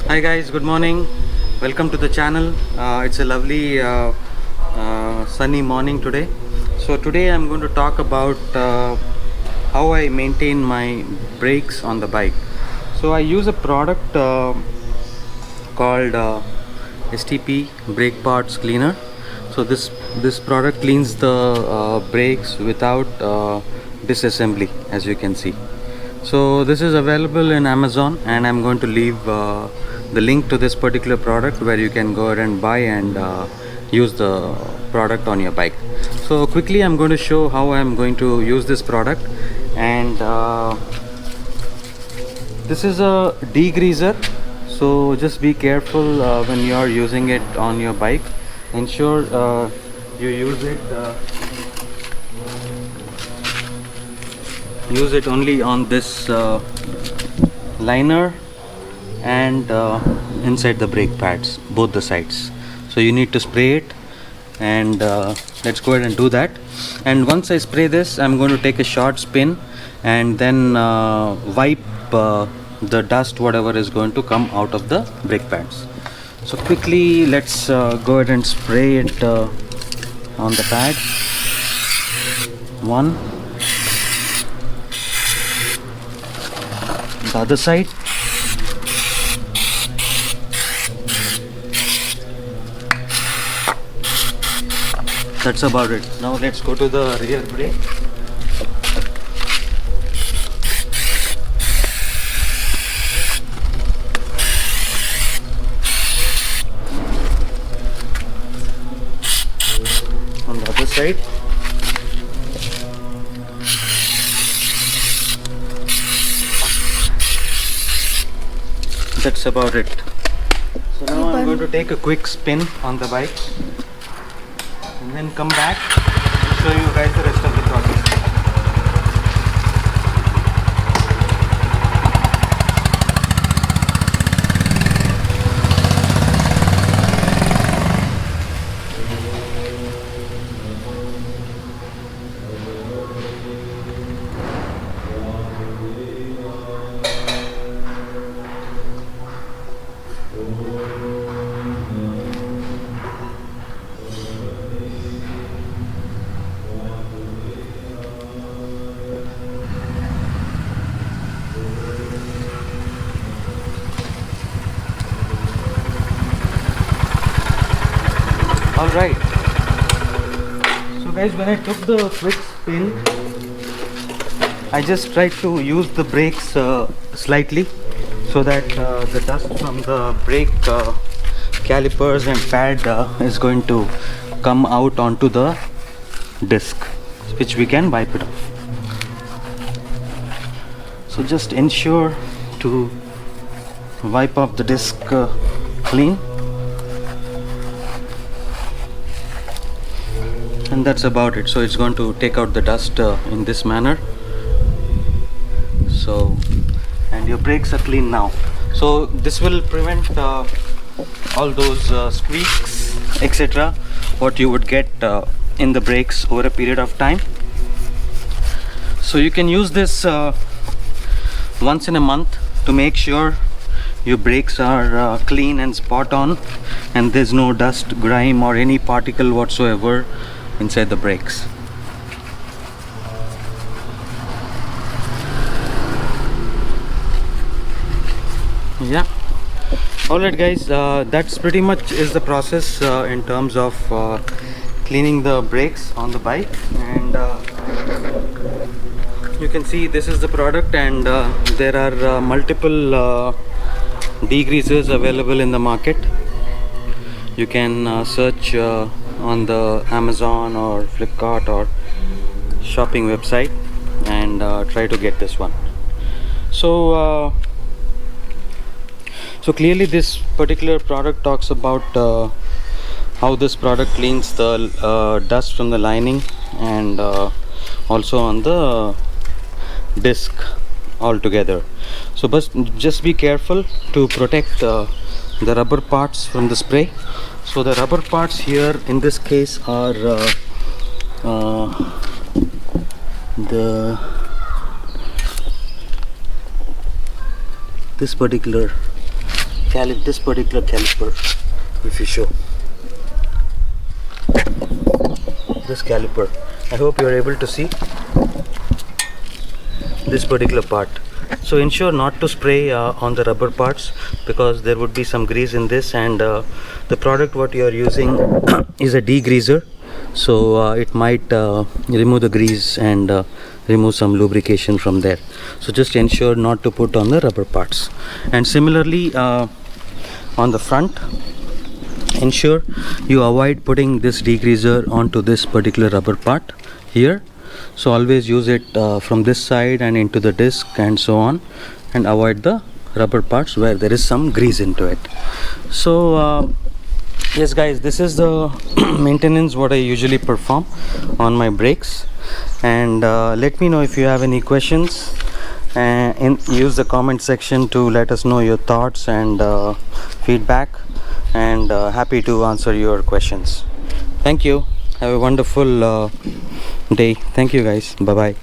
Hi guys, good morning. Welcome to the channel. It's a lovely sunny morning today. So today I'm going to talk about how I maintain my brakes on the bike. So I use a product called STP brake parts cleaner. So this product cleans the brakes without disassembly, as you can see. So this is available in Amazon, and I'm going to leave the link to this particular product where you can go ahead and buy and use the product on your bike. So quickly I'm going to show how I'm going to use this product. And this is a degreaser, so just be careful when you are using it on your bike. Ensure you use it only on this liner and inside the brake pads, both the sides. So you need to spray it, and let's go ahead and do that. And once I spray this, I'm going to take a short spin and then wipe the dust, whatever is going to come out of the brake pads. So quickly let's go ahead and spray it on the pad. One, the other side. That's about it. Now let's go to the rear brake. On the other side. That's about it. So now I'm going to take a quick spin on the bike and then come back and show you guys the rest of the process. Alright, so guys, when I took the quick spin, I just tried to use the brakes slightly so that the dust from the brake calipers and pad is going to come out onto the disc, which we can wipe it off. So just ensure to wipe off the disc clean. And that's about it. So it's going to take out the dust in this manner. So, and your brakes are clean now. So this will prevent all those squeaks, etc., what you would get in the brakes over a period of time. So you can use this once in a month to make sure your brakes are clean and spot on, and there's no dust, grime, or any particle whatsoever inside the brakes. Yeah, all right guys, that's pretty much is the process in terms of cleaning the brakes on the bike. And you can see this is the product, and there are multiple degreasers available in the market. You can search on the Amazon or Flipkart or shopping website and try to get this one. So so clearly this particular product talks about how this product cleans the dust from the lining and also on the disc altogether. So but just be careful to protect the rubber parts from the spray. So the rubber parts here in this case are this particular this particular caliper, if you show this caliper, I hope you are able to see this particular part. So ensure not to spray on the rubber parts, because there would be some grease in this, and the product what you are using is a degreaser, so it might remove the grease and remove some lubrication from there. So just ensure not to put on the rubber parts. And similarly on the front, ensure you avoid putting this degreaser onto this particular rubber part here. So always use it from this side and into the disc and so on, and avoid the rubber parts where there is some grease into it. So yes guys, this is the maintenance what I usually perform on my brakes. And let me know if you have any questions, and use the comment section to let us know your thoughts and feedback, and happy to answer your questions. Thank you. Have a wonderful day. Thank you guys. Bye bye.